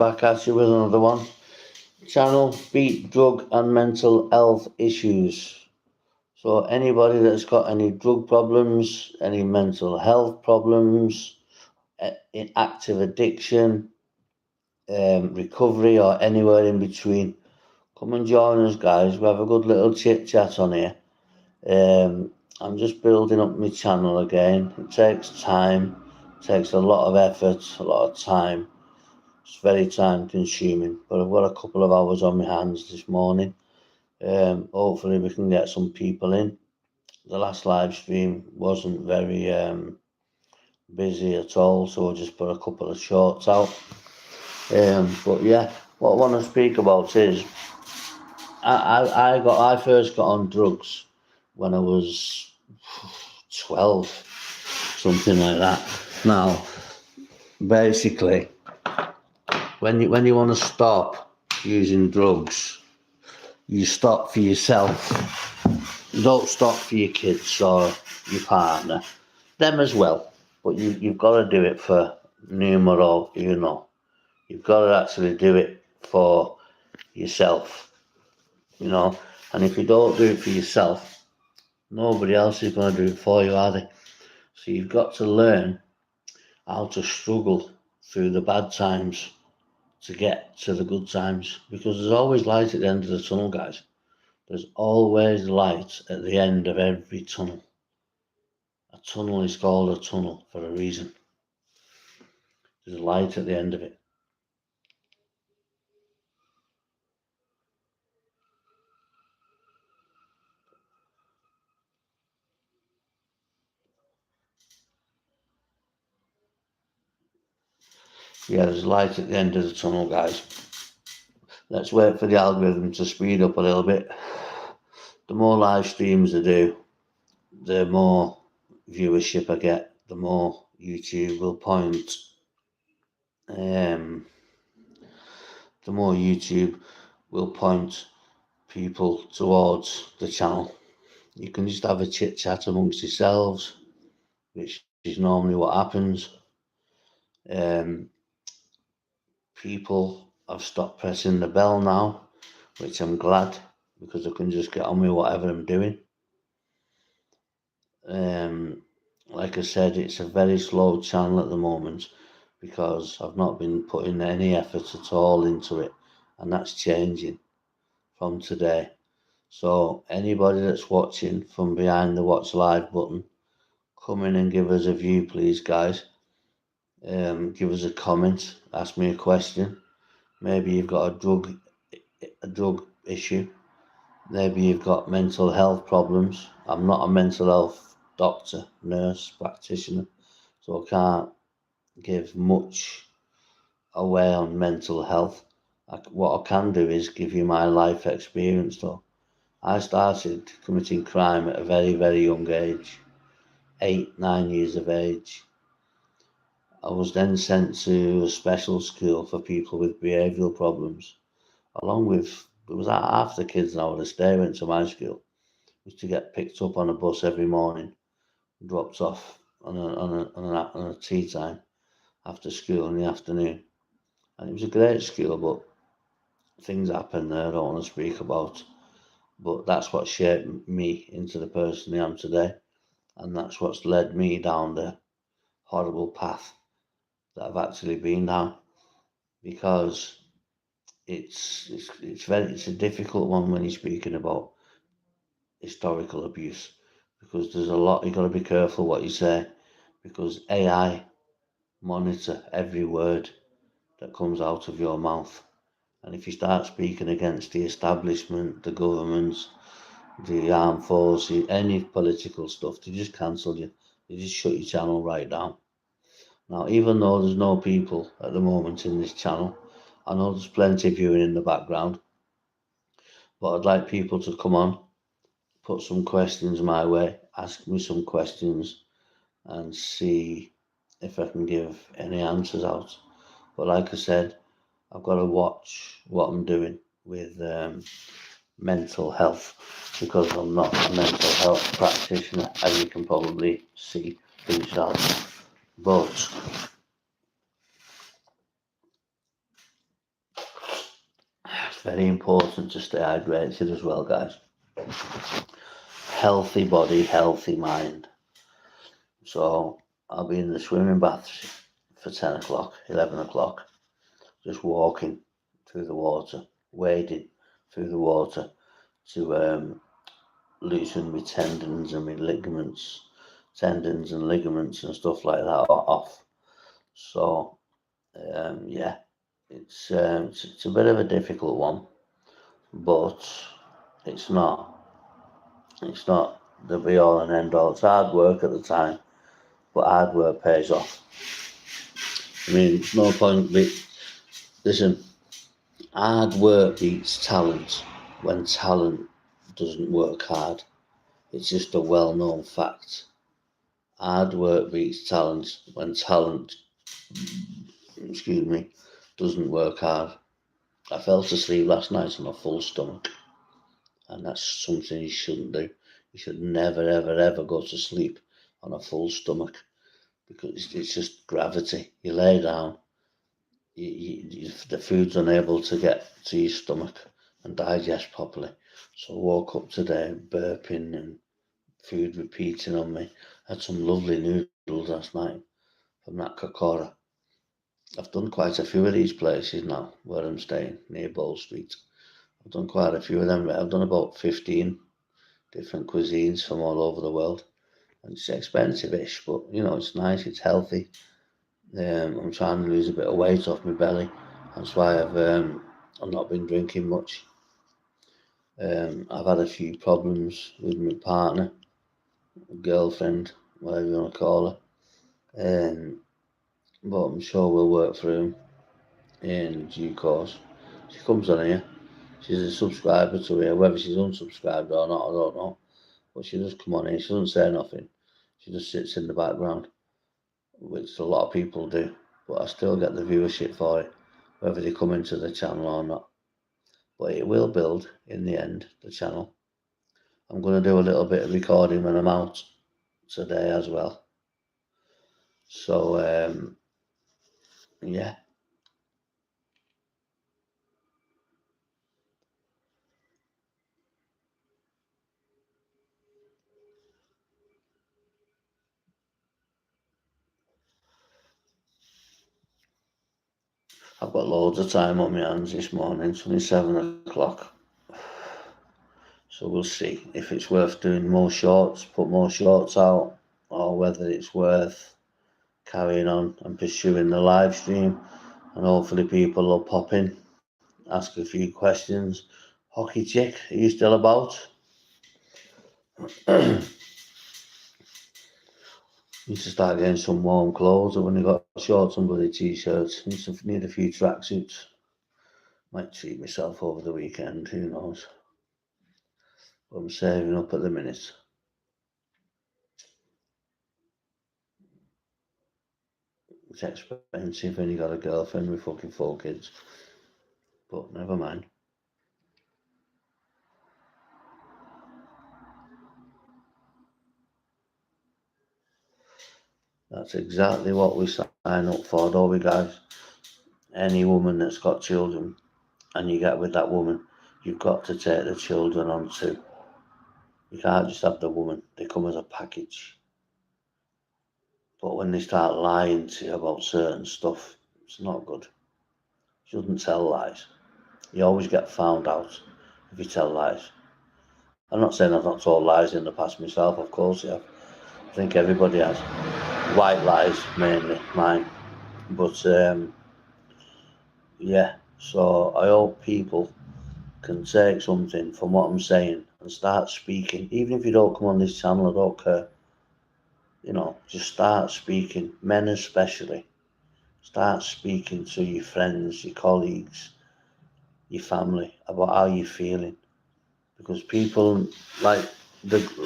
Back at you with another one. Channel Beat Drug and Mental Health Issues. So anybody that's got any drug problems, any mental health problems, active addiction, recovery, or anywhere in between, come and join us, guys. We have a good little chit chat on here. I'm just building up my channel again. It takes time, takes a lot of effort, a lot of time. It's very time consuming, but I've got a couple of hours on my hands this morning. Hopefully we can get some people in. The last live stream wasn't very busy at all, so we'll just put a couple of shorts out. But yeah, what I want to speak about is I first got on drugs when I was 12, something like that. Now, basically, when you want to stop using drugs, you stop for yourself. You don't stop for your kids or your partner, them as well. But you've got to do it for numero, You've got to actually do it for yourself, And if you don't do it for yourself, nobody else is going to do it for you, are they? So you've got to learn how to struggle through the bad times to get to the good times, because there's always light at the end of the tunnel, guys. There's always light at the end of every tunnel. A tunnel is called a tunnel for a reason. There's light at the end of it. Yeah, there's light at the end of the tunnel, guys. Let's wait for the algorithm to speed up a little bit. The more live streams I do, the more viewership I get, the more YouTube will point. The more YouTube will point people towards the channel. You can just have a chit chat amongst yourselves, which is normally what happens. People have stopped pressing the bell now, which I'm glad, because I can just get on with whatever I'm doing. Like I said, it's a very slow channel at the moment because I've not been putting any effort at all into it, and that's changing from today. So anybody that's watching from behind the watch live button, come in and give us a view, please, guys. Give us a comment, ask me a question. Maybe you've got a drug issue. Maybe you've got mental health problems. I'm not a mental health doctor, nurse, practitioner, so I can't give much away on mental health. What I can do is give you my life experience, though. I started committing crime at a very, very young age, 8, 9 years of age. I was then sent to a special school for people with behavioural problems, along with, there was half the kids nowadays went to my school, was to get picked up on a bus every morning, dropped off on a tea time after school in the afternoon. And it was a great school, but things happened there I don't want to speak about. But that's what shaped me into the person I am today. And that's what's led me down the horrible path that I've actually been down. Because it's a difficult one when you're speaking about historical abuse, because there's a lot, you've got to be careful what you say, because AI monitor every word that comes out of your mouth. And if you start speaking against the establishment, the governments, the armed forces, any political stuff, they just cancel you. They just shut your channel right down. Now, even though there's no people at the moment in this channel, I know there's plenty viewing in the background, but I'd like people to come on, put some questions my way, ask me some questions, and see if I can give any answers out. But like I said, I've got to watch what I'm doing with mental health, because I'm not a mental health practitioner, as you can probably see for yourself. But Very important to stay hydrated as well, guys. Healthy body, healthy mind. So I'll be in the swimming baths for 10 o'clock, 11 o'clock, just walking through the water, wading through the water to loosen my tendons and my ligaments, tendons and ligaments and stuff like that off. So yeah, it's a bit of a difficult one, but it's not the be all and end all. It's hard work at the time, but hard work pays off. I mean, it's no point. Listen, hard work beats talent when talent doesn't work hard. It's just a well-known fact. Hard work beats talent when talent, doesn't work hard. I fell asleep last night on a full stomach, and that's something you shouldn't do. You should never, ever, ever go to sleep on a full stomach, because it's just gravity. You lay down, the food's unable to get to your stomach and digest properly. So I woke up today burping and food repeating on me. I had some lovely noodles last night from that Kokora. I've done quite a few of these places now where I'm staying, near Bowl Street. I've done quite a few of them. I've done about 15 different cuisines from all over the world. And it's expensive-ish, but it's nice, it's healthy. I'm trying to lose a bit of weight off my belly. That's why I've not been drinking much. I've had a few problems with my partner, girlfriend, whatever you want to call her. But I'm sure we'll work through them in due course. She comes on here. She's a subscriber to here. Whether she's unsubscribed or not, I don't know. But she does come on here. She doesn't say nothing. She just sits in the background, which a lot of people do. But I still get the viewership for it, whether they come into the channel or not. But it will build in the end, the channel. I'm going to do a little bit of recording when I'm out today as well. So, yeah. I've got loads of time on my hands this morning. It's only 7 o'clock. So we'll see if it's worth doing more shorts, put more shorts out, or whether it's worth carrying on and pursuing the live stream. And hopefully people will pop in, ask a few questions. Hockey Chick, are you still about? Need to start getting some warm clothes. I've only got shorts and bloody t-shirts. Need a few tracksuits. Might treat myself over the weekend, who knows. But I'm saving up at the minute. It's expensive when you got a girlfriend with fucking 4 kids. But never mind. That's exactly what we sign up for, don't we, guys? Any woman that's got children and you get with that woman, you've got to take the children on too. You can't just have the woman. They come as a package. But when they start lying to you about certain stuff, it's not good. You shouldn't tell lies. You always get found out if you tell lies. I'm not saying I've not told lies in the past myself, of course I have. I think everybody has. White lies, mainly, mine. But, yeah, so I hope people can take something from what I'm saying and start speaking. Even if you don't come on this channel, I don't care. Just start speaking, men especially. Start speaking to your friends, your colleagues, your family about how you're feeling. Because people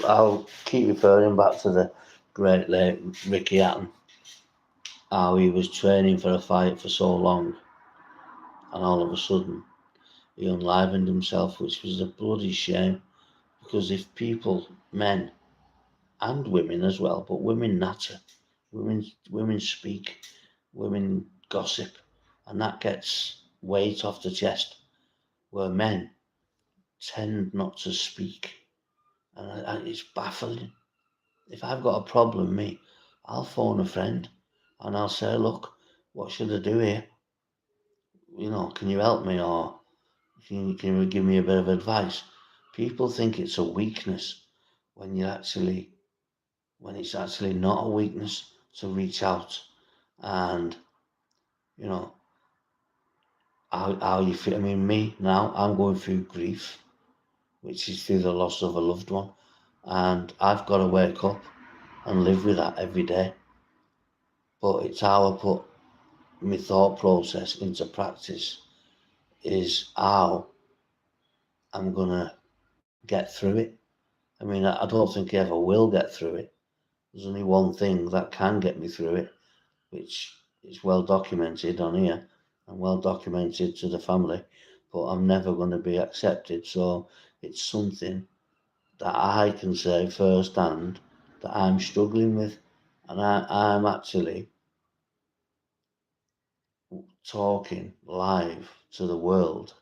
I'll keep referring back to the great late Ricky Hatton, how he was training for a fight for so long, and all of a sudden he unlivened himself, which was a bloody shame. Because if people, men and women as well, but women natter, women speak, women gossip, and that gets weight off the chest. where men tend not to speak, and it's baffling. If I've got a problem, I'll phone a friend and I'll say, look, what should I do here? Can you help me, or can you give me a bit of advice? People think it's a weakness when when it's actually not a weakness to reach out. And you know how you feel. I mean, me now, I'm going through grief, which is through the loss of a loved one, and I've got to wake up and live with that every day. But it's how I put my thought process into practice is how I'm gonna get through it. I mean, I don't think I ever will get through it. There's only one thing that can get me through it, which is well documented on here and well documented to the family, but I'm never going to be accepted. So it's something that I can say firsthand that I'm struggling with, and I'm actually talking live to the world,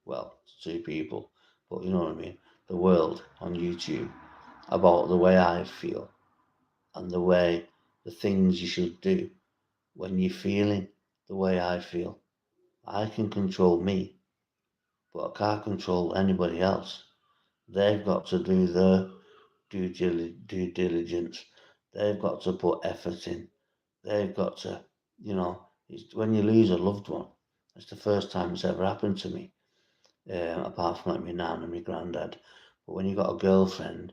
well, to two people, but you know what I mean, the world on YouTube about the way I feel and the things you should do when you're feeling the way I feel. I can control me, but I can't control anybody else. They've got to do their due diligence. They've got to put effort in. They've got to, when you lose a loved one, it's the first time it's ever happened to me, apart from like my nan and my granddad. But when you got a girlfriend,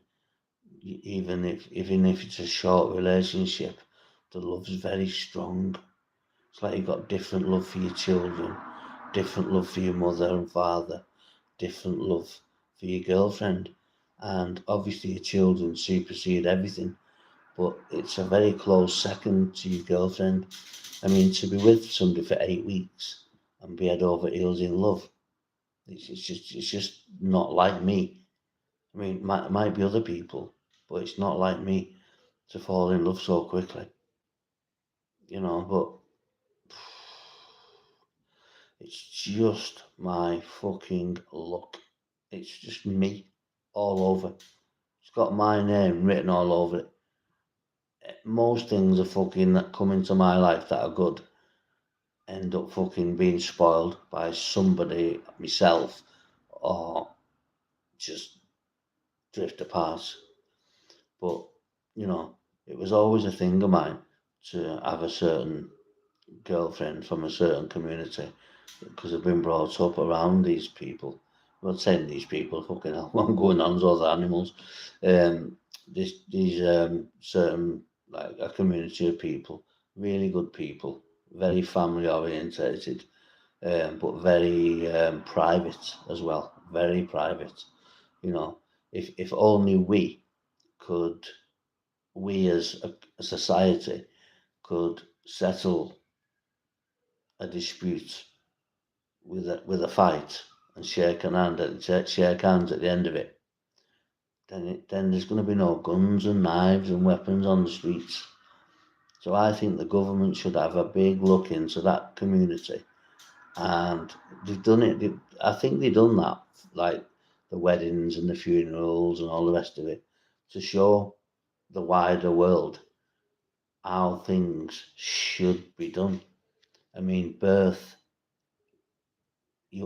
even if it's a short relationship, the love's very strong. It's like you've got different love for your children, different love for your mother and father, different love for your girlfriend. And obviously your children supersede everything, but it's a very close second to your girlfriend. I mean, to be with somebody for 8 weeks and be head over heels in love, it's just not like me. I mean, might be other people, but it's not like me to fall in love so quickly, but it's just my fucking luck. It's just me all over. It's got my name written all over it. Most things are fucking that come into my life that are good end up fucking being spoiled by somebody, myself, or just drift apart. But, it was always a thing of mine to have a certain girlfriend from a certain community because I've been brought up around these people. I'm not saying these people, fucking hell, I'm going on to other animals. These certain, like a community of people, really good people, very family orientated, but very private as well, very private. You know, if only we as a society could settle a dispute with a fight and shake hands at the end of it, then there's going to be no guns and knives and weapons on the streets. So I think the government should have a big look into that community, and they've done it. I think they've done that, like the weddings and the funerals and all the rest of it, to show the wider world how things should be done. I mean, birth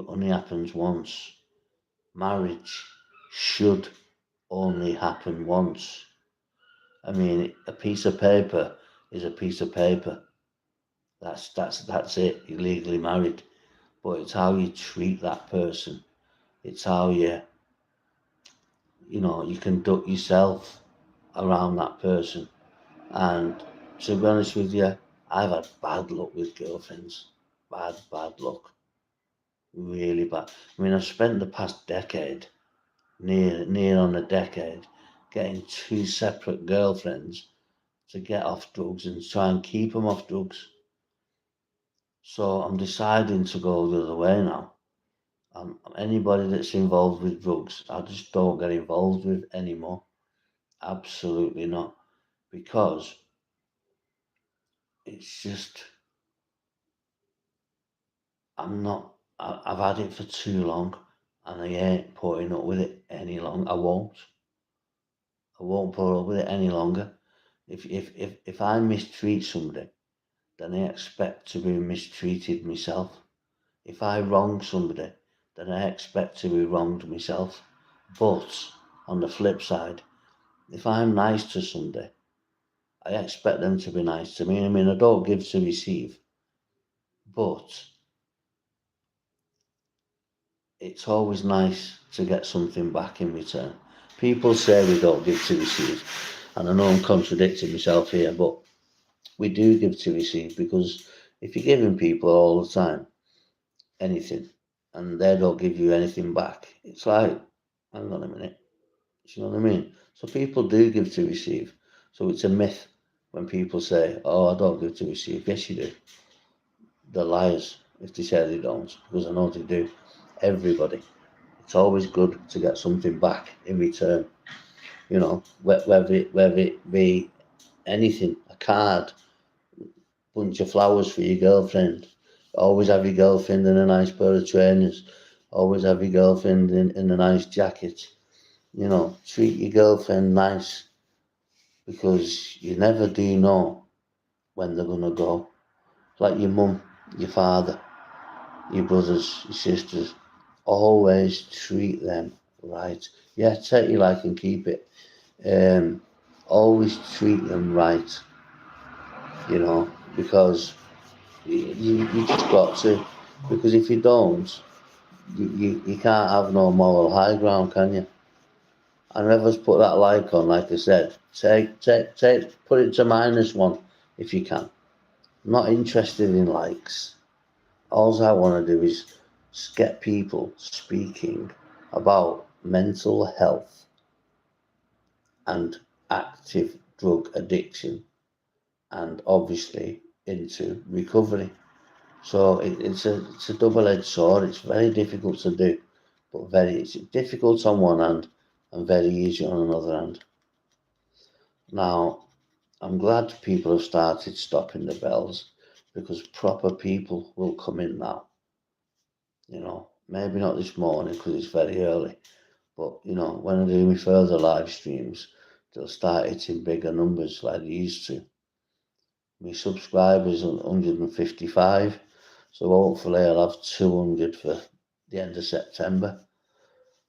only happens once. Marriage should only happen once. I mean, a piece of paper is a piece of paper. That's it. You're legally married, but it's how you treat that person. It's how you conduct yourself around that person. And to be honest with you, I've had bad luck with girlfriends. Bad luck. Really bad. I mean, I've spent the past decade, near on a decade, getting two separate girlfriends to get off drugs and try and keep them off drugs. So I'm deciding to go the other way now. Anybody that's involved with drugs, I just don't get involved with anymore. Absolutely not. Because it's just, I'm not, I've had it for too long. and I ain't putting up with it any longer. I won't put up with it any longer. If I mistreat somebody, then I expect to be mistreated myself. If I wrong somebody, then I expect to be wronged myself. But on the flip side, if I'm nice to somebody, I expect them to be nice to me. I mean, I don't give to receive, but it's always nice to get something back in return. People say we don't give to receive, and I know I'm contradicting myself here, but we do give to receive, because if you're giving people all the time anything and they don't give you anything back, it's like, hang on a minute, you know what I mean? So people do give to receive. So it's a myth when people say, oh, I don't give to receive. Yes, you do. They're liars if they say they don't, because I know they do. Everybody. It's always good to get something back in return. You know, whether it be anything, a card, bunch of flowers for your girlfriend. Always have your girlfriend in a nice pair of trainers. Always have your girlfriend in a nice jacket. You know, treat your girlfriend nice, because you never do know when they're gonna go. Like your mum, your father, your brothers, your sisters. Always treat them right. Yeah, take your like and keep it. Always treat them right, you know, because you just got to. Because if you don't, you can't have no moral high ground, can you? And whoever's put that like on, like I said, put it to -1 if you can. I'm not interested in likes. All I want to do is get people speaking about mental health and active drug addiction, and obviously into recovery. So it's a double-edged sword. It's very difficult to do, but it's difficult on one hand and very easy on another hand. Now, I'm glad people have started stopping the bells, because proper people will come in now. You know, maybe not this morning because it's very early, but you know, when I do my further live streams, they'll start hitting bigger numbers like they used to. My subscribers are 155, so hopefully I'll have 200 for the end of September,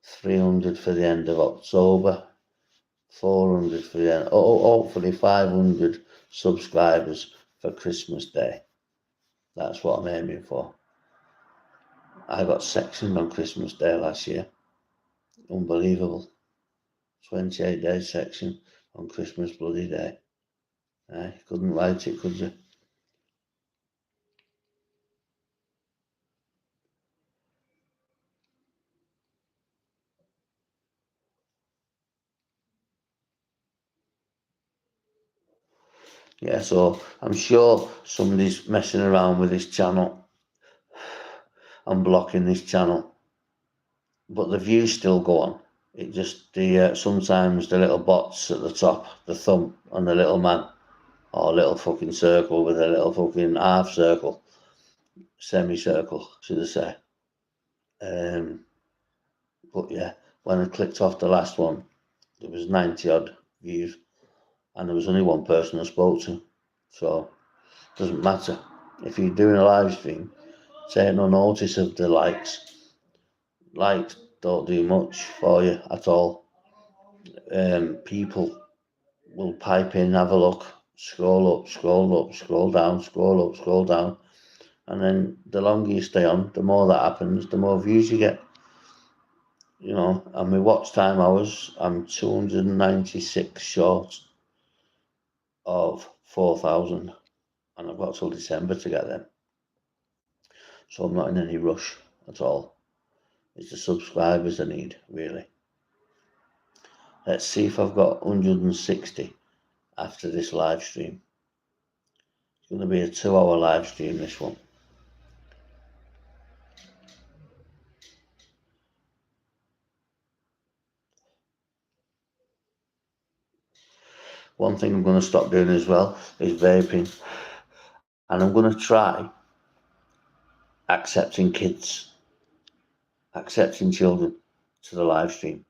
300 for the end of October, 400 for the end, hopefully 500 subscribers for Christmas Day. That's what I'm aiming for. I got sectioned on Christmas Day last year. Unbelievable. 28 days section on Christmas bloody day. Couldn't write it, could you? Yeah, so I'm sure somebody's messing around with this channel and blocking this channel, but the views still go on. It just sometimes the little bots at the top, the thumb and the little man, or little fucking circle with a little fucking half circle, semicircle, should I say? But yeah, when I clicked off the last one, there was 90 odd views, and there was only one person I spoke to. So it doesn't matter. If you're doing a live stream, take no notice of the likes. Likes don't do much for you at all. People will pipe in, have a look, scroll up, scroll up, scroll down, scroll up, scroll down, and then the longer you stay on, the more that happens, the more views you get. You know, and my watch time hours, I'm 296 short of 4,000, and I've got till December to get them. So I'm not in any rush at all. It's the subscribers I need, really. Let's see if I've got 160 after this live stream. It's going to be a 2-hour live stream, this one. One thing I'm going to stop doing as well is vaping. And I'm going to try accepting kids. accepting children to the live stream.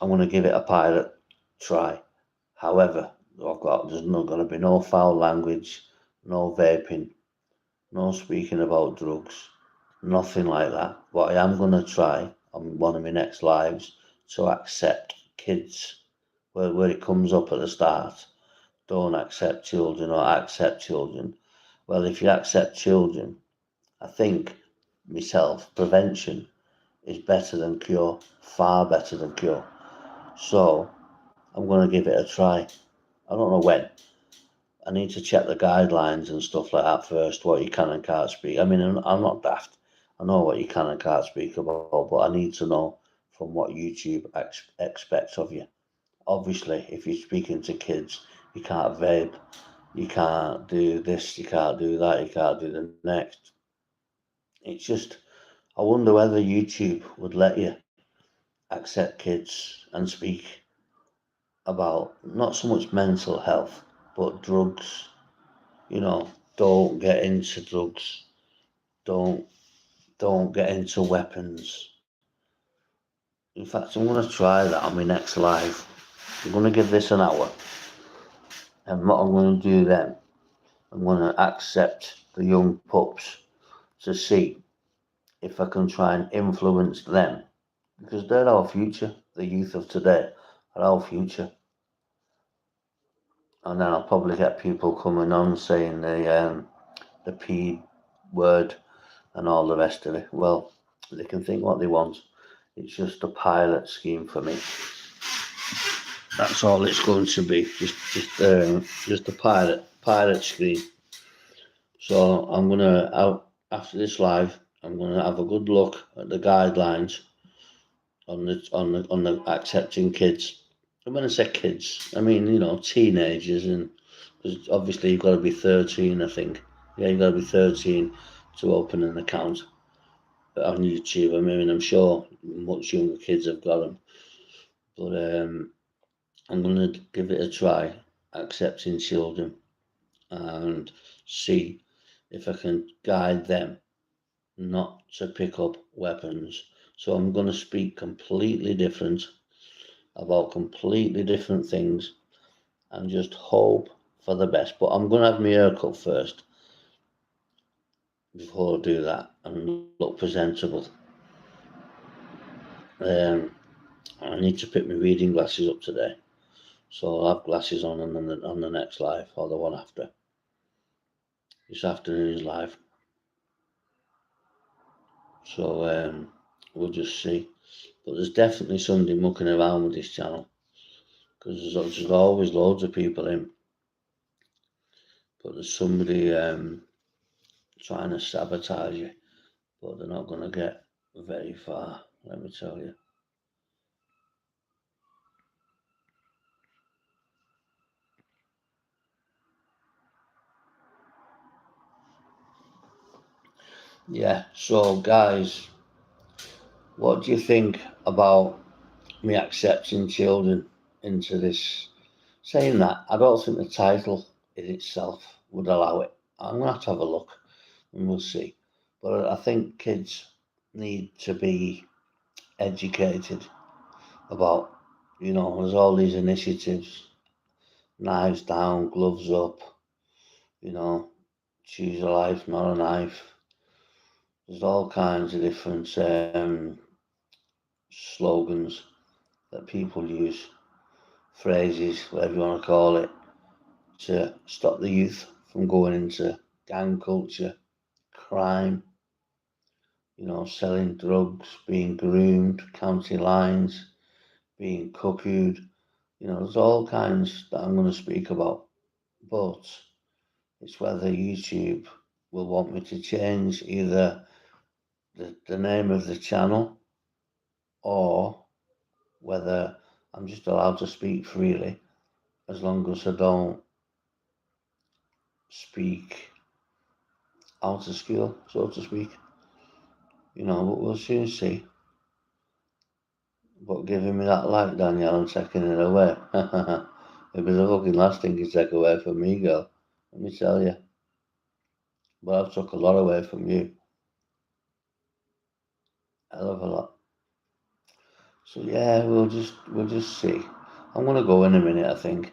I'm going to give it a pilot try. However, there's not going to be no foul language, no vaping, no speaking about drugs, nothing like that. But I am going to try on one of my next lives to accept kids where it comes up at the start. Don't accept children or accept children. Well, if you accept children, I think myself, prevention is better than cure, far better than cure. So I'm going to give it a try. I don't know when. I need to check the guidelines and stuff like that first, what you can and can't speak. I mean, I'm not daft. I know what you can and can't speak about, but I need to know from what YouTube expects of you. Obviously, if you're speaking to kids, you can't vape, you can't do this, you can't do that, you can't do the next. It's just, I wonder whether YouTube would let you accept kids and speak about not so much mental health, but drugs. Don't get into drugs. Don't don't get into weapons. In fact, I'm going to try that on my next live. I'm going to give this an hour, and what I'm going to do then, I'm going to accept the young pups to see if I can try and influence them, because they're our future. The youth of today are our future. And then I'll probably get people coming on saying the P word and all the rest of it. Well, they can think what they want. It's just a pilot scheme for me. That's all it's going to be. Just a pilot scheme. So I'm gonna after this live, I'm gonna have a good look at the guidelines on the accepting kids. And when I say kids, I mean teenagers, and because obviously you've got to be 13, I think. Yeah, you've got to be 13 to open an account on YouTube. I mean, I'm sure much younger kids have got them, but I'm gonna give it a try, accepting children, and see if I can guide them not to pick up weapons. So I'm going to speak completely different about completely different things and just hope for the best. But I'm going to have my haircut first before I do that and look presentable. I need to pick my reading glasses up today, so I'll have glasses on the next live or the one after. This afternoon's live. So we'll just see. But there's definitely somebody mucking around with this channel, because there's always loads of people in. But there's somebody trying to sabotage you, but they're not going to get very far, let me tell you. Yeah, so guys, what do you think about me accepting children into this? Saying that, I don't think the title in itself would allow it. I'm going to have a look and we'll see. But I think kids need to be educated about, there's all these initiatives, knives down, gloves up, choose a life, not a knife. There's all kinds of different slogans that people use, phrases, whatever you want to call it, to stop the youth from going into gang culture, crime, selling drugs, being groomed, county lines, being cuckooed. There's all kinds that I'm going to speak about, but it's whether YouTube will want me to change either the name of the channel, or whether I'm just allowed to speak freely as long as I don't speak out of school, so to speak. But we'll soon see. But giving me that like, Danielle, and taking it away. It was the fucking last thing you take away from me, girl. Let me tell you. But I've took a lot away from you. Hell of a lot. So yeah, we'll just see. I'm gonna go in a minute, I think,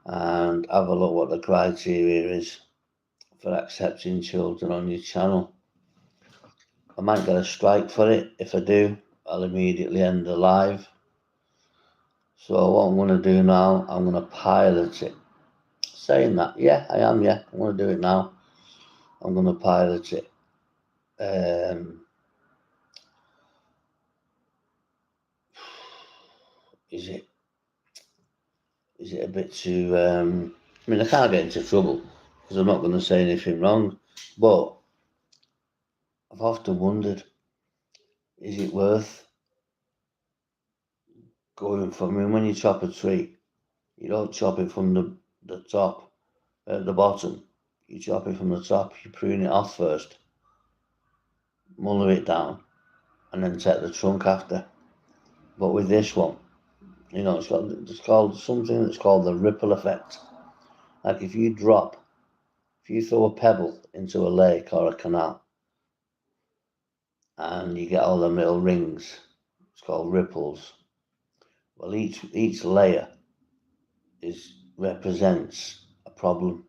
and have a look what the criteria is for accepting children on your channel. I might get a strike for it. If I do, I'll immediately end the live. So what I'm gonna do now, I'm gonna pilot it. Saying that, yeah, I am. Yeah, I'm gonna do it now. I'm gonna pilot it. Um, is it a bit too? I mean, I can't get into trouble because I'm not going to say anything wrong. But I've often wondered, is it worth going from? I mean, when you chop a tree, you don't chop it from the top at the bottom. You chop it from the top. You prune it off first, muller it down, and then take the trunk after. But with this one, you know, it's called something that's called the ripple effect. Like if you throw a pebble into a lake or a canal, and you get all them little rings, it's called ripples. Well, each layer represents a problem,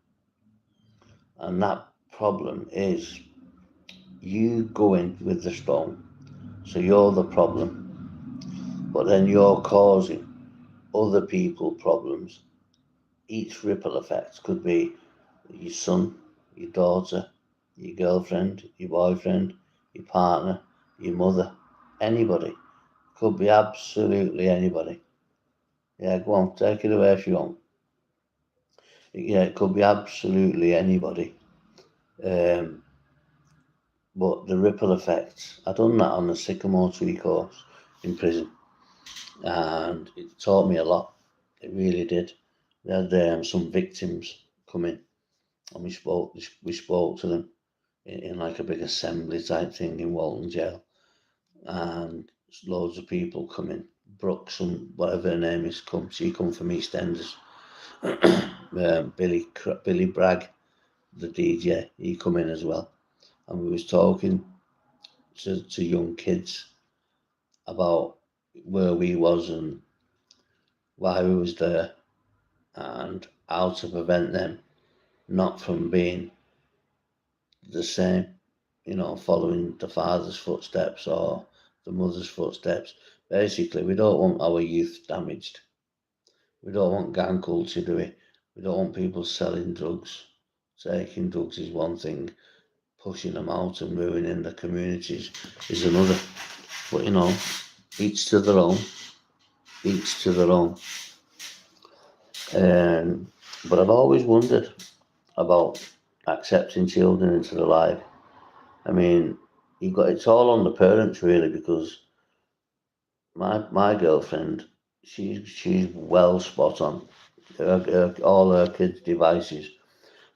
and that problem is you going with the stone. So you're the problem, but then you're causing other people problems. Each ripple effect could be your son, your daughter, your girlfriend, your boyfriend, your partner, your mother, anybody. Could be absolutely anybody. Yeah, go on, take it away if you want. Yeah, it could be absolutely anybody. Um, but the ripple effects, I done that on the Sycamore Tree course in prison, and it taught me a lot. It really did. We had some victims come in, and we spoke to them in like a big assembly type thing in Walton Jail, and loads of people come in. Brooks and whatever her name is she come from EastEnders. Billy Bragg, the DJ, he come in as well, and we was talking to young kids about where we was and why we was there and how to prevent them not from being the same, you know, following the father's footsteps or the mother's footsteps. Basically, we don't want our youth damaged. We don't want gang culture, do we? We don't want people selling drugs. Taking drugs is one thing, pushing them out and ruining the communities is another. But you know, each to their own, each to their own. But I've always wondered about accepting children into the life. I mean, it's all on the parents really, because my girlfriend, she's well spot on. All her kids' devices,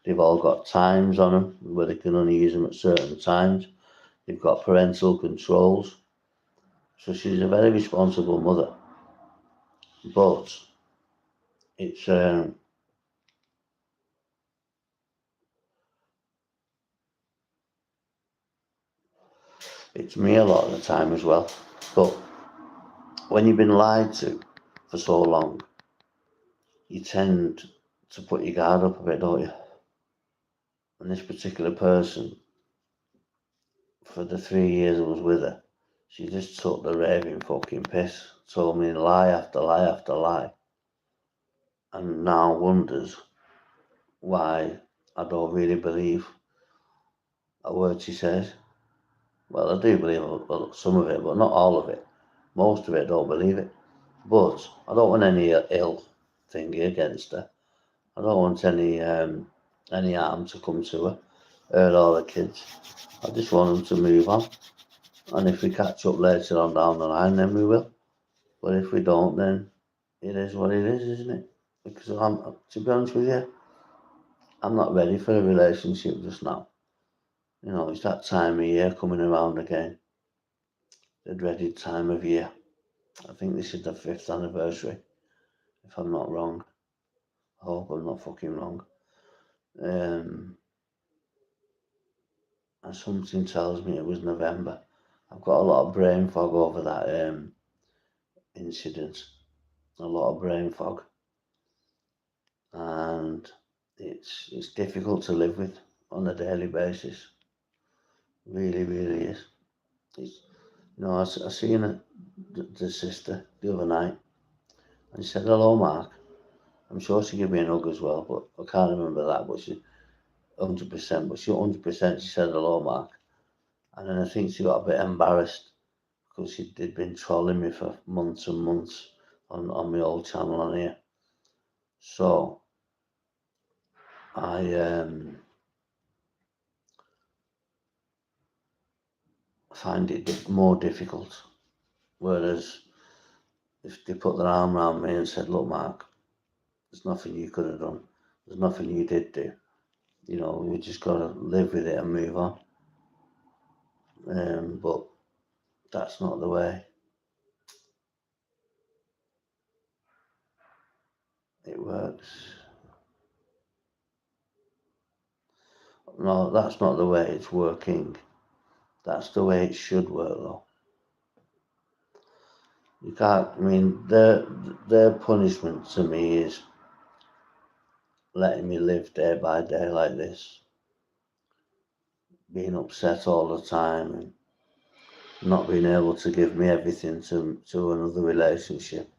they've all got times on them where they can only use them at certain times. They've got parental controls, so she's a very responsible mother. But it's it's me a lot of the time as well. But when you've been lied to for so long, you tend to put your guard up a bit, don't you? And this particular person, for the 3 years I was with her, she just took the raving fucking piss, told me lie after lie after lie, and now wonders why I don't really believe a word she says. Well, I do believe some of it, but not all of it. Most of it, I don't believe it. But I don't want any ill thingy against her. I don't want any harm to come to her or the kids. I just want them to move on. And if we catch up later on down the line, then we will. But if we don't, then it is what it is, isn't it? Because to be honest with you, I'm not ready for a relationship just now. You know, it's that time of year coming around again. The dreaded time of year. I think this is the 5th anniversary, if I'm not wrong. I hope I'm not fucking wrong. And something tells me it was November. I've got a lot of brain fog over that incident, a lot of brain fog, and it's difficult to live with on a daily basis. Really, really is. It's, I seen the sister the other night, and she said, "Hello, Mark." I'm sure she gave me an hug as well, but I can't remember that. But she 100%, but she 100% she said hello, Mark. And then I think she got a bit embarrassed because she'd been trolling me for months and months on my old channel on here. So I find it more difficult. Whereas if they put their arm around me and said, "Look, Mark, there's nothing you could have done. There's nothing you did do. We just got to live with it and move on." But that's not the way it works. No, that's not the way it's working. That's the way it should work, though. You can't. I mean, their punishment to me is letting me live day by day like this, being upset all the time, and not being able to give me everything to another relationship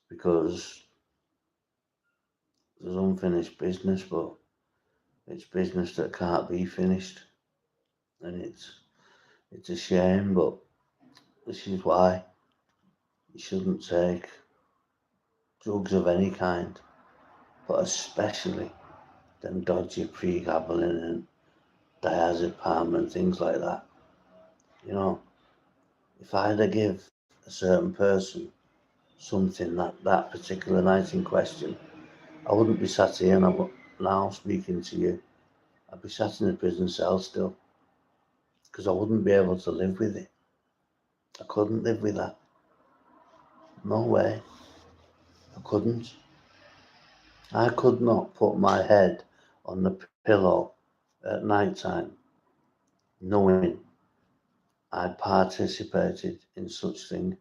because there's unfinished business, but it's business that can't be finished, and it's a shame. But this is why you shouldn't take drugs of any kind, but especially them dodgy pregabalin and diazepam and things like that. If I had to give a certain person something that particular night in question, I wouldn't be sat here now speaking to you. I'd be sat in a prison cell still because I wouldn't be able to live with it. I couldn't live with that. No way. I couldn't. I could not put my head on the pillow at night time knowing I'd participated in such thing.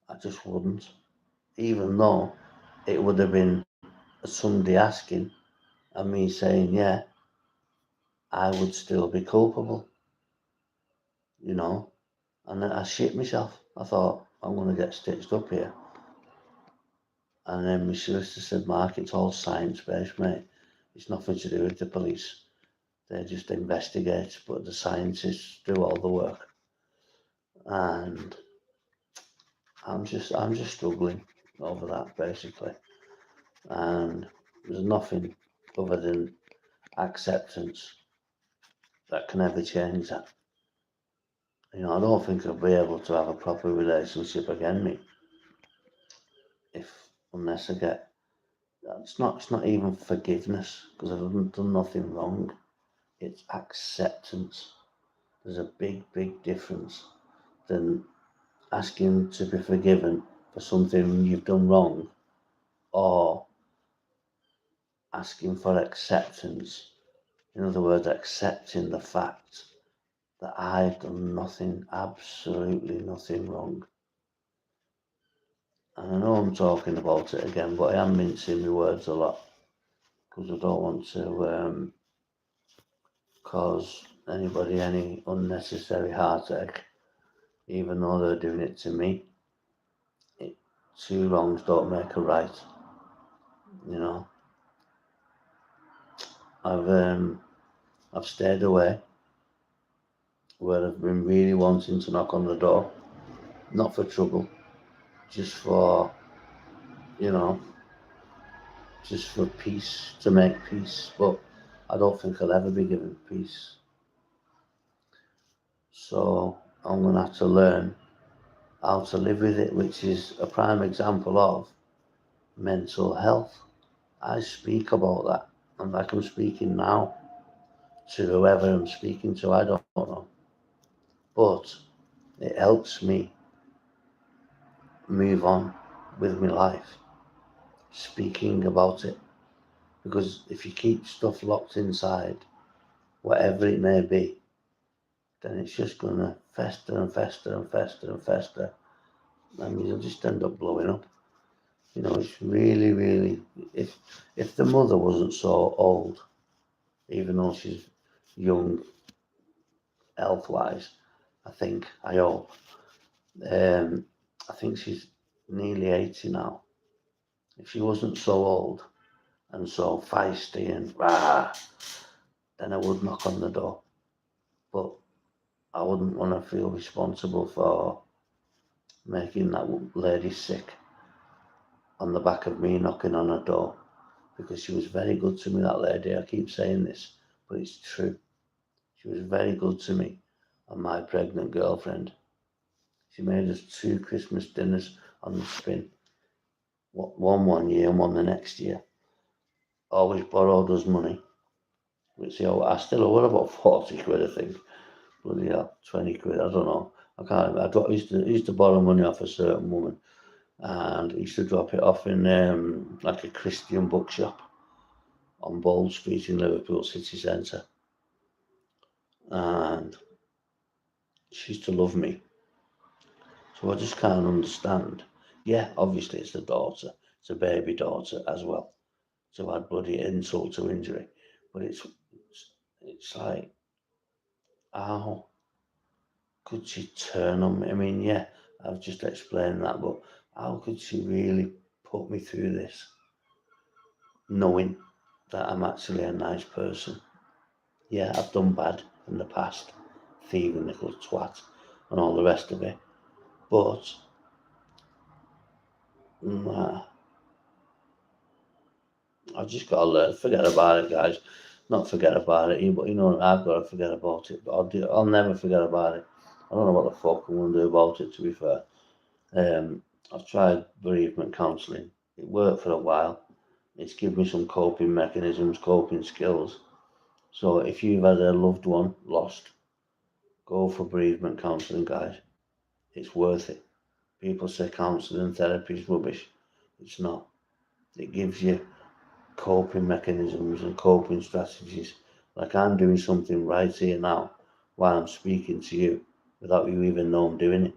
I just wouldn't. Even though it would have been somebody asking and me saying, yeah, I would still be culpable, And then I shit myself. I thought, I'm going to get stitched up here. And then my solicitor said, Mark, it's all science-based, mate. It's nothing to do with the police. They just investigate, but the scientists do all the work. And I'm just struggling over that, basically. And there's nothing other than acceptance that can ever change that. I don't think I'll be able to have a proper relationship again, unless I get. It's not even forgiveness because I've done nothing wrong. It's acceptance. There's a big difference than asking to be forgiven for something you've done wrong, or asking for acceptance. In other words, accepting the fact that I've done nothing, absolutely nothing wrong. And I know I'm talking about it again, but I am mincing my words a lot because I don't want to cause anybody any unnecessary heartache, even though they're doing it to me. Two wrongs don't make a right, I've stayed away where I've been really wanting to knock on the door, not for trouble, just for, just for peace, to make peace. But I don't think I'll ever be given peace. So I'm going to have to learn how to live with it, which is a prime example of mental health. I speak about that, and like I'm speaking now to whoever I'm speaking to, I don't know. But it helps me move on with my life, speaking about it. Because if you keep stuff locked inside, whatever it may be, then it's just going to fester and fester and fester and fester. I mean, you'll just end up blowing up. You know, it's really, really. If the mother wasn't so old, even though she's young health-wise, I hope. I think she's nearly 80 now. If she wasn't so old and so feisty and then I would knock on the door. But I wouldn't want to feel responsible for making that lady sick on the back of me knocking on her door, because she was very good to me, that lady. I keep saying this, but it's true. She was very good to me and my pregnant girlfriend. She made us 2 Christmas dinners on the spin. One year and one the next year. Always borrowed us money. Which I still owe her about 40 quid, I think. Bloody hell, 20 quid, I don't know. I can't remember. I used to borrow money off a certain woman, and I used to drop it off in like a Christian bookshop on Bold Street in Liverpool city centre. And she used to love me. So I just can't understand. Yeah, obviously it's a daughter. It's a baby daughter as well. So add bloody insult to injury. But it's like, how could she turn on me? I mean, yeah, I've just explained that, but how could she really put me through this, knowing that I'm actually a nice person? Yeah, I've done bad in the past, thieving little twat and all the rest of it, but nah, I've just got to learn. Forget about it, guys. Not forget about it, but you know, I've got to forget about it. But I'll never forget about it. I don't know what the fuck I'm going to do about it, to be fair. I've tried bereavement counselling. It worked for a while. It's given me some coping mechanisms, coping skills. So if you've had a loved one lost, go for bereavement counselling, guys. It's worth it. People say counselling and therapy is rubbish. It's not. It gives you coping mechanisms and coping strategies. Like I'm doing something right here now while I'm speaking to you without you even know I'm doing it.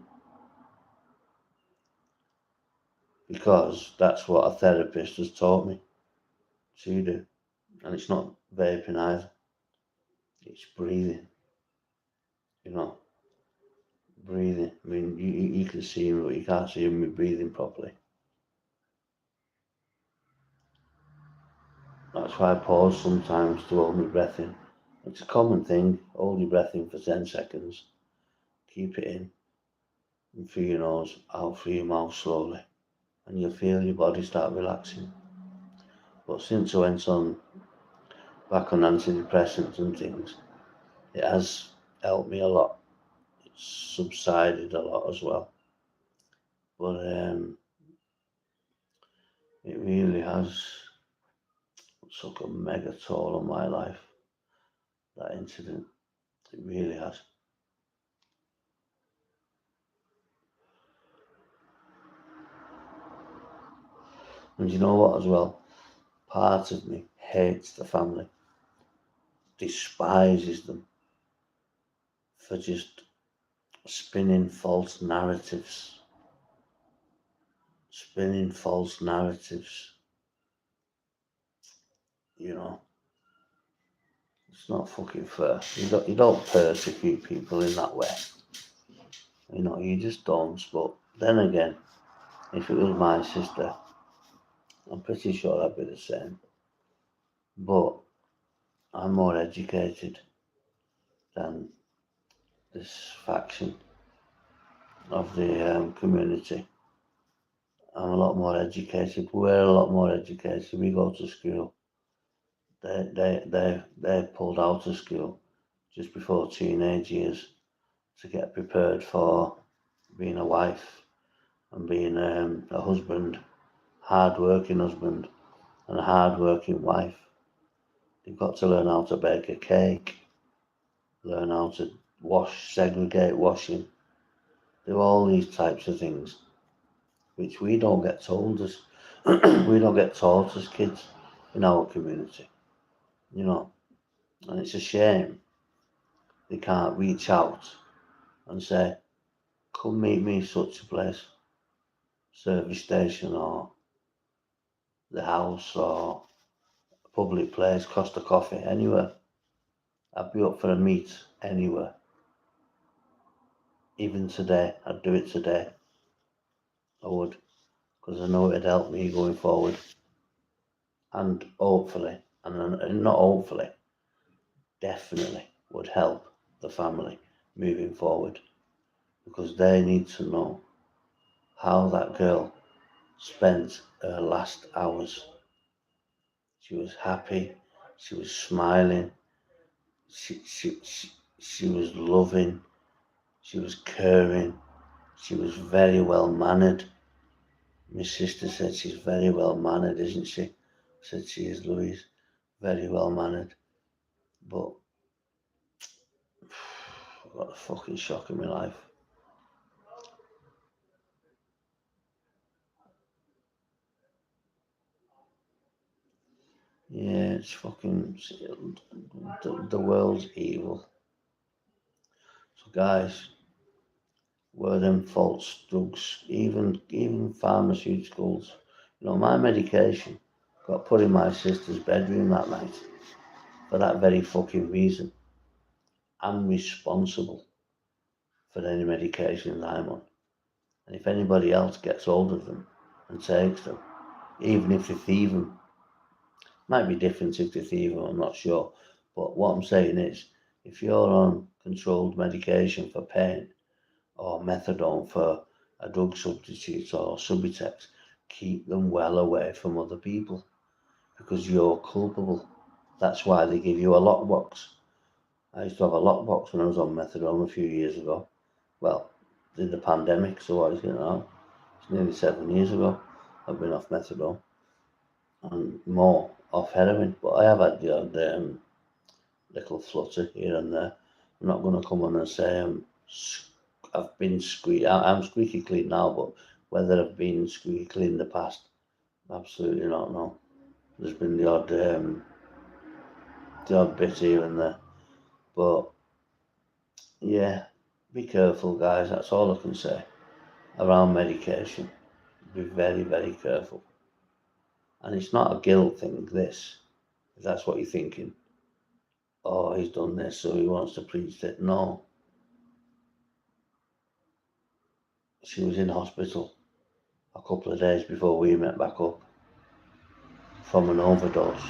Because that's what a therapist has taught me to do. And it's not vaping either. It's breathing. You know, breathing. I mean, you can see me, but you can't see me breathing properly. That's why I pause sometimes to hold my breath in. It's a common thing. Hold your breath in for 10 seconds. Keep it in through your nose, out through your mouth slowly. And you'll feel your body start relaxing. But since I went back on antidepressants and things, it has helped me a lot. It's subsided a lot as well. But it really has took a mega toll on my life, that incident. It really has. And you know what as well? Part of me hates the family, despises them for just spinning false narratives. Spinning false narratives. You know, it's not fucking fair. You don't persecute people in that way. You know, you just don't. But then again, if it was my sister, I'm pretty sure I'd be the same. But I'm more educated than this faction of the community. I'm a lot more educated. We're a lot more educated. We go to school. They pulled out of school just before teenage years to get prepared for being a wife and being a husband, hard-working husband and a hard-working wife. They've got to learn how to bake a cake, learn how to wash, segregate washing, do all these types of things, which we don't get told as we don't get taught as kids in our community, you know. And it's a shame they can't reach out and say, come meet me such a place. service station or the house or a public place, Costa Coffee, anywhere. I'd be up for a meet anywhere. Even today, I'd do it today. I would, because I know it'd help me going forward. And hopefully, and not hopefully, definitely would help the family moving forward, because they need to know how that girl spent her last hours. She was happy, she was smiling, she was loving, she was caring, she was very well mannered. My sister said she's very well mannered, isn't she? I said she is, Louise, very well mannered. But I've got a fucking shock in my life. Yeah, it's fucking, the world's evil. So guys, were them false drugs, even pharmaceuticals. You know, my medication got put in my sister's bedroom that night for that very fucking reason. I'm responsible for any medication that I'm on. And if anybody else gets hold of them and takes them, even if they thieve them, might be different if they thieve them, I'm not sure. But what I'm saying is, if you're on controlled medication for pain, or methadone for a drug substitute or Subutex, keep them well away from other people, because you're culpable. That's why they give you a lockbox. I used to have a lockbox when I was on methadone a few years ago. Well, in the pandemic, so it's nearly 7 years ago I've been off methadone and more off heroin, but I have had the odd little flutter here and there. I'm not going to come on and say I've been squeaky. I'm squeaky clean now, but whether I've been squeaky clean in the past, absolutely not. No, there's been the odd bit here and there, but yeah, be careful, guys. That's all I can say around medication. Be very, very careful. And it's not a guilt thing. This, if that's what you're thinking. Oh, he's done this, so he wants to preach it. No, she was in hospital a couple of days before we met back up from an overdose,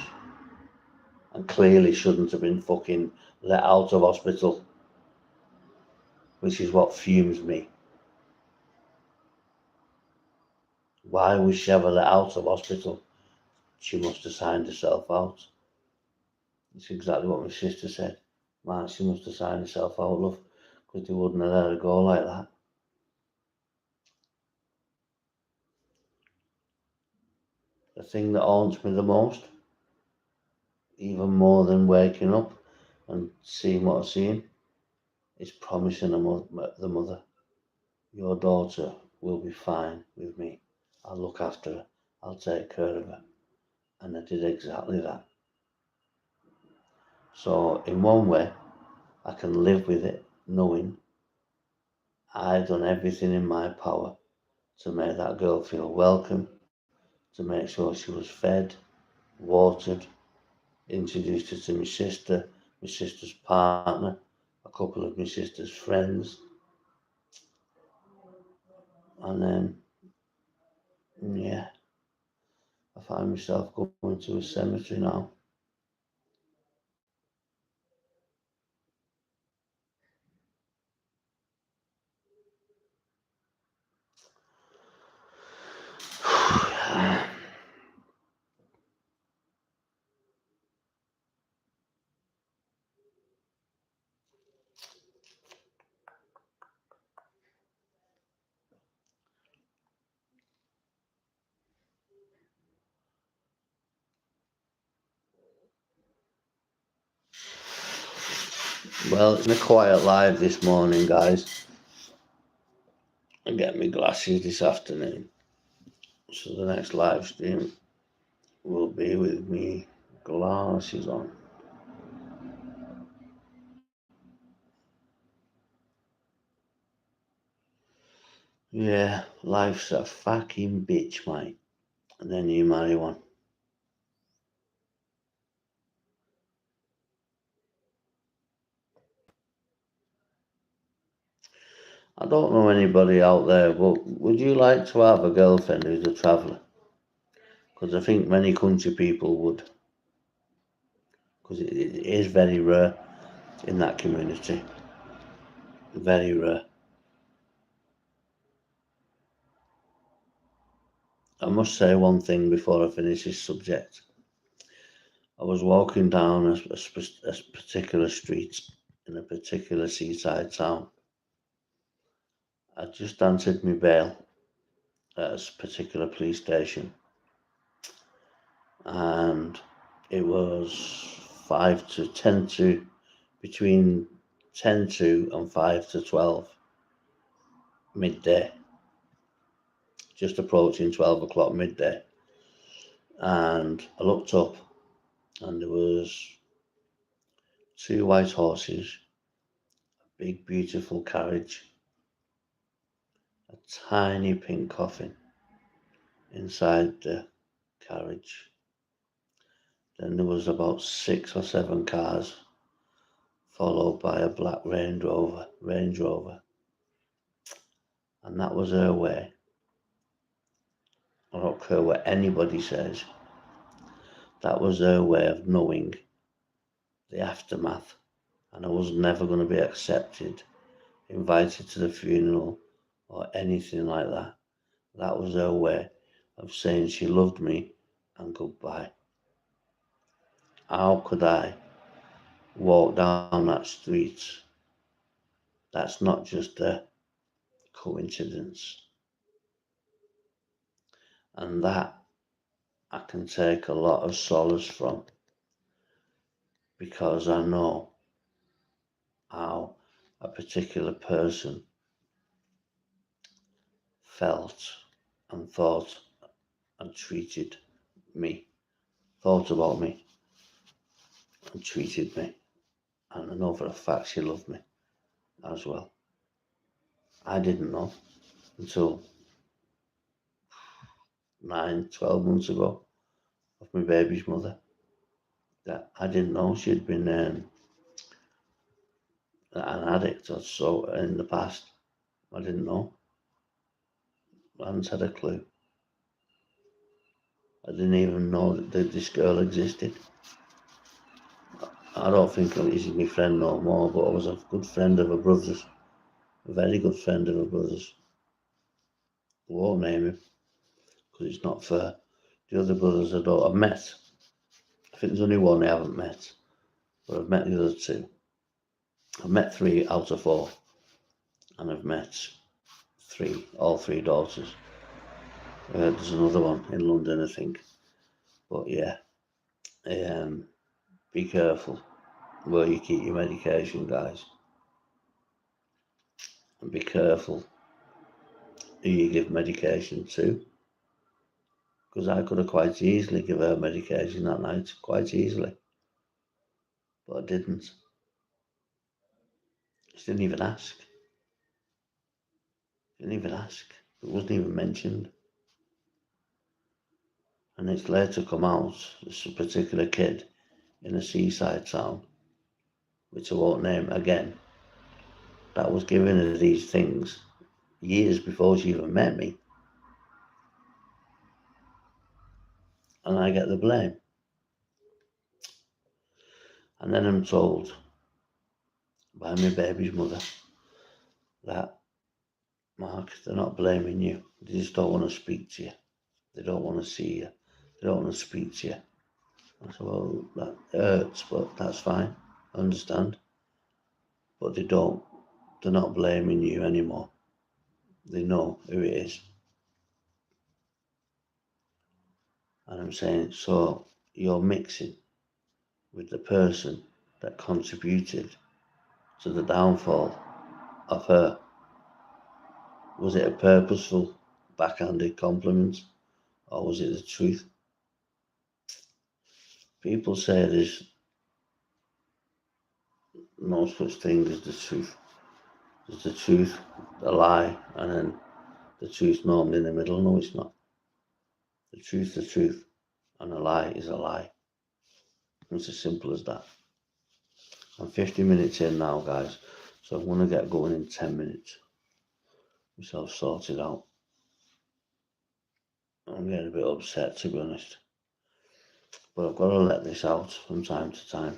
and clearly shouldn't have been fucking let out of hospital, which is what fumes me. Why was she ever let out of hospital? She must have signed herself out. It's exactly what my sister said. Man, she must have signed herself out, love, because they wouldn't have let her go like that. The thing that haunts me the most, even more than waking up and seeing what I've seen, is promising the mother, your daughter will be fine with me. I'll look after her. I'll take care of her. And I did exactly that. So in one way, I can live with it, knowing I've done everything in my power to make that girl feel welcome, to make sure she was fed, watered, introduced her to my sister's partner, a couple of my sister's friends, and then, yeah, I find myself going to a cemetery now. Well, it's been a quiet live this morning, guys. I get my glasses this afternoon, so the next live stream will be with me glasses on. Yeah, life's a fucking bitch, mate. And then you marry one. I don't know anybody out there, but would you like to have a girlfriend who's a traveller? Because I think many country people would. Because it is very rare in that community. Very rare. I must say one thing before I finish this subject. I was walking down a particular street in a particular seaside town. I just answered my bail at a particular police station, and it was 5 to 10 to between 10 to and 5 to 12 midday, just approaching 12 o'clock midday. And I looked up, and there was two white horses, a big beautiful carriage, a tiny pink coffin inside the carriage. Then there was about 6 or 7 cars, followed by a black Range Rover. And that was her way. I don't care what anybody says. That was her way of knowing the aftermath. And I was never going to be accepted, invited to the funeral, or anything like that. That was her way of saying she loved me and goodbye. How could I walk down that street? That's not just a coincidence. And that I can take a lot of solace from, because I know how a particular person felt and thought and treated me, thought about me and treated me. And I know for a fact she loved me as well. I didn't know until 9, 12 months ago of my baby's mother, that I didn't know she'd been an addict or so in the past. I didn't know. I hadn't had a clue. I didn't even know that this girl existed. I don't think she's my friend no more, but I was a good friend of her brother's. A very good friend of her brother's. I won't name him, because it's not fair. The other brothers I've met. I think there's only one I haven't met, but I've met the other two. I've met 3 out of 4, and I've met all three daughters. There's another one in London, I think. But yeah, be careful where you keep your medication, guys. And be careful who you give medication to. Because I could have quite easily given her medication that night, quite easily. But I didn't. She didn't even ask. Didn't even ask. It wasn't even mentioned. And it's later come out, this particular kid in a seaside town, which I won't name again, that was giving her these things years before she even met me. And I get the blame. And then I'm told by my baby's mother that, Mark, they're not blaming you. They just don't want to speak to you. They don't want to see you. They don't want to speak to you. I said, well, that hurts, but that's fine. I understand. But they're not blaming you anymore. They know who it is. And I'm saying, so you're mixing with the person that contributed to the downfall of her. Was it a purposeful backhanded compliment, or was it the truth? People say there's no such thing as the truth. There's the truth, the lie, and then the truth normally in the middle. No, it's not. The truth, and a lie is a lie. It's as simple as that. I'm 50 minutes in now, guys, so I'm going to get going in 10 minutes. Myself sorted out. I'm getting a bit upset, to be honest, but I've got to let this out from time to time.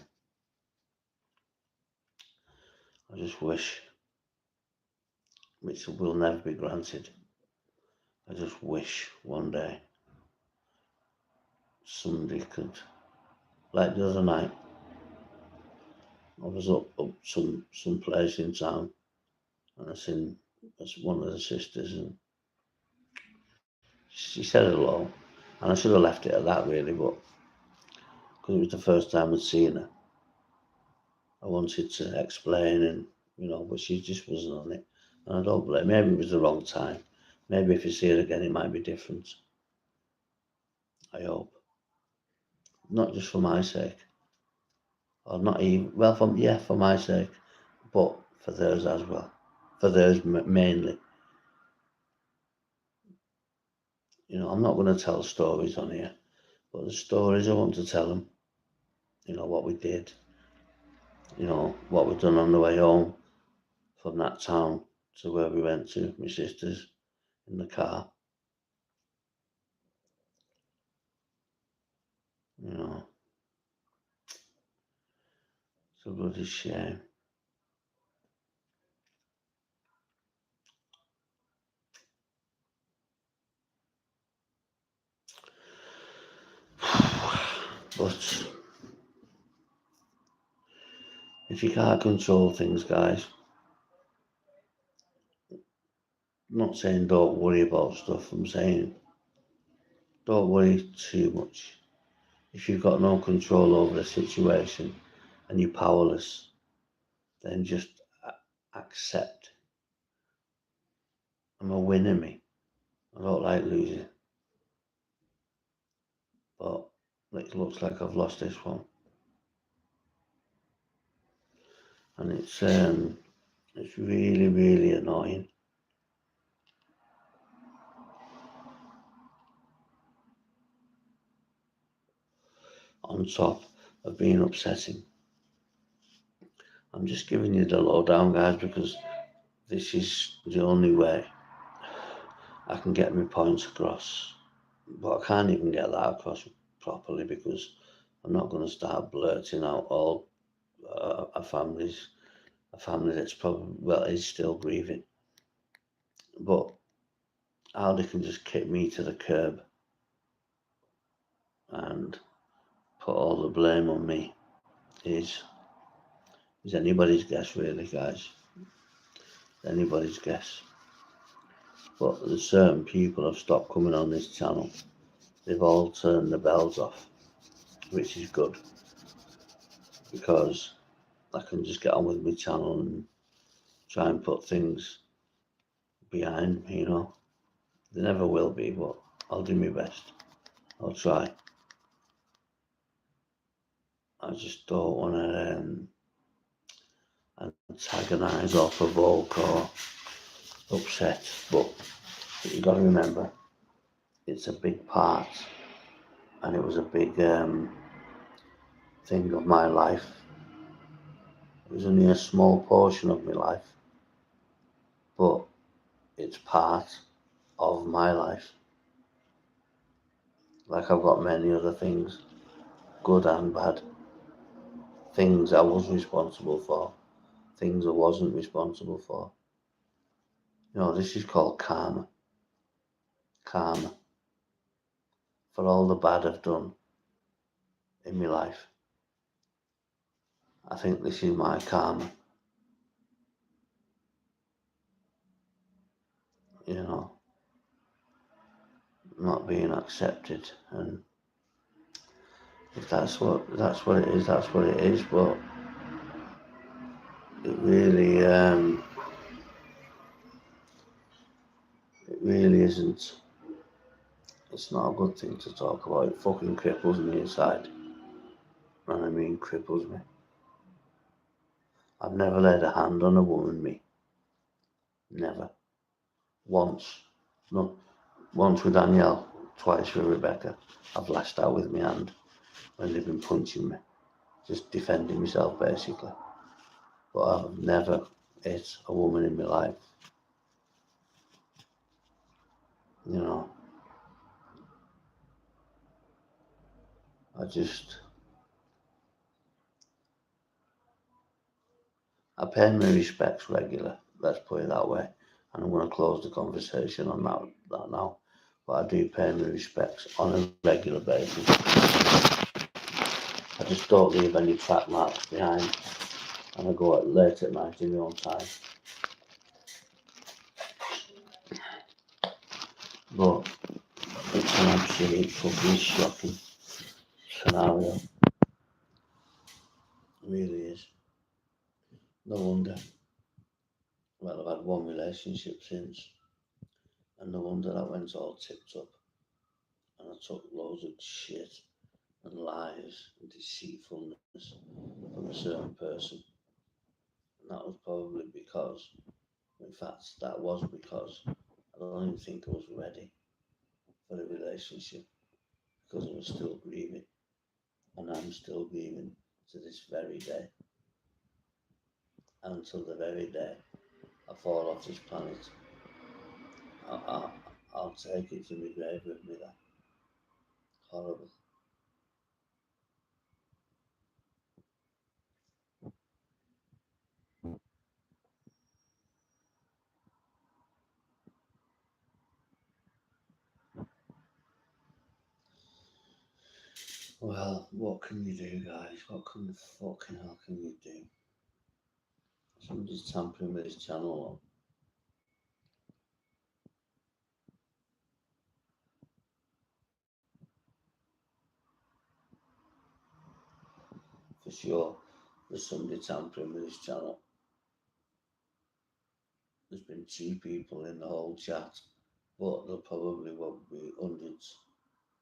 I just wish, which will never be granted, I just wish one day somebody could, like the other night, I was up some place in town, and I seen one of the sisters, and she said hello, and I should have left it at that really, but because it was the first time I'd seen her, I wanted to explain, and but she just wasn't on it, and I don't blame. Maybe it was the wrong time. Maybe if you see her again, it might be different. I hope, not just for my sake, or not even for my sake, but for theirs as well, for theirs mainly. I'm not going to tell stories on here, but the stories I want to tell them. What we did. What we've done on the way home from that town to where we went to my sister's in the car. It's a bloody shame. But if you can't control things, guys, I'm not saying don't worry about stuff. I'm saying don't worry too much. If you've got no control over the situation and you're powerless, then just accept. I'm a winner, me. I don't like losing. But it looks like I've lost this one. And it's really, really annoying. On top of being upsetting. I'm just giving you the lowdown, guys, because this is the only way I can get my points across. But I can't even get that across properly because I'm not going to start blurting out all a family that's probably, is still grieving. But how they can just kick me to the curb and put all the blame on me is anybody's guess, really, guys. Anybody's guess. But there's certain people have stopped coming on this channel. They've all turned the bells off, which is good, because I can just get on with my channel and try and put things behind me, They never will be, but I'll do my best. I'll try. I just don't want to antagonise or provoke or upset, but you've got to remember, it's a big part, and it was a big thing of my life. It was only a small portion of my life, but it's part of my life. Like I've got many other things, good and bad. Things I was responsible for, things I wasn't responsible for. This is called karma. Karma. For all the bad I've done in my life. I think this is my karma. Not being accepted, and if that's what it is, that's what it is. But it really isn't. It's not a good thing to talk about. It fucking cripples me inside, and I mean cripples me. I've never laid a hand on a woman, me. Never. Once. No, once with Danielle, twice with Rebecca. I've lashed out with my hand when they've been punching me, just defending myself basically. But I've never hit a woman in my life. You know, I pay my respects regular, let's put it that way. And I'm going to close the conversation on that now. But I do pay my respects on a regular basis. I just don't leave any track marks behind. And I go out late at night in my own time. But it's an absolute fucking shocking scenario. It really is. No wonder. Well, I've had one relationship since. And no wonder that went all tipped up. And I took loads of shit and lies and deceitfulness from a certain person. And that was probably because, in fact, that was because I don't even think I was ready for a relationship because I was still grieving. And I'm still grieving to this very day. And until the very day I fall off this planet, I'll take it to my grave with me. That horrible. Well, what can you do, guys? What can the fucking hell can you do? Somebody's tampering with his channel. For sure, there's somebody tampering with his channel. There's been 2 people in the whole chat, but there probably won't be hundreds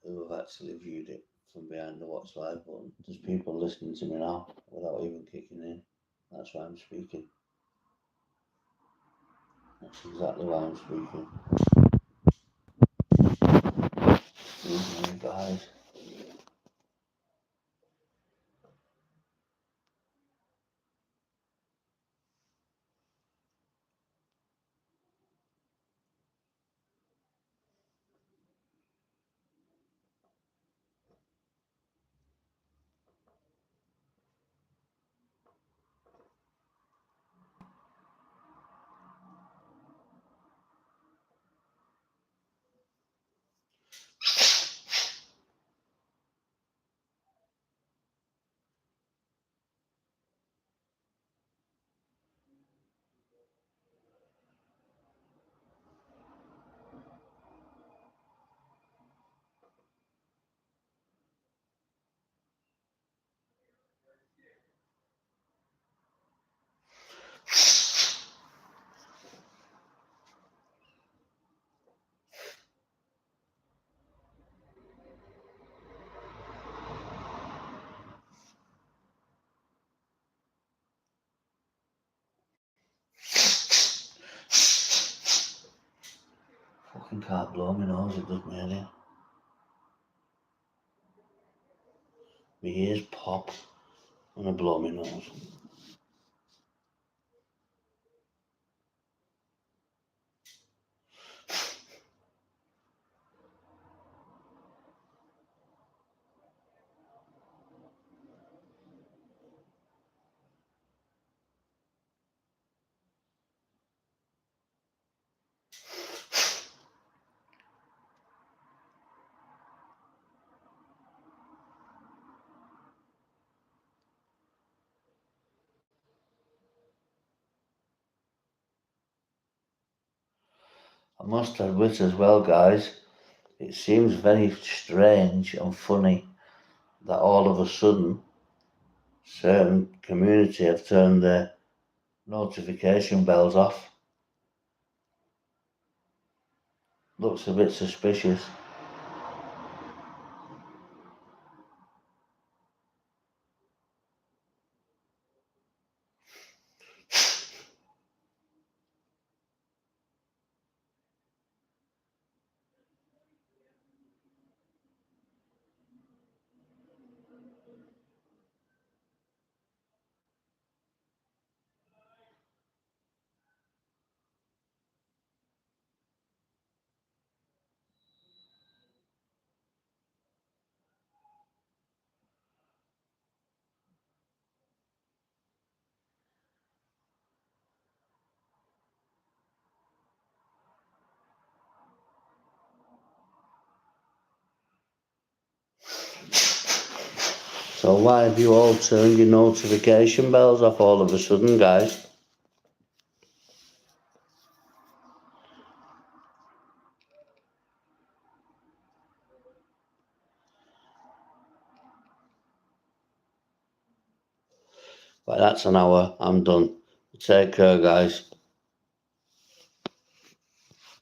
who have actually viewed it from behind the watch live button. There's people listening to me now without even kicking in. That's why I'm speaking. That's exactly why I'm speaking. Excuse me, guys. Fucking can't blow my nose, it does me earlier. My ears pop when I blow my nose. I must admit as well, guys, it seems very strange and funny that all of a sudden certain community have turned their notification bells off. Looks a bit suspicious. So why have you all turned your notification bells off all of a sudden, guys? But that's an hour. I'm done. Take care, guys.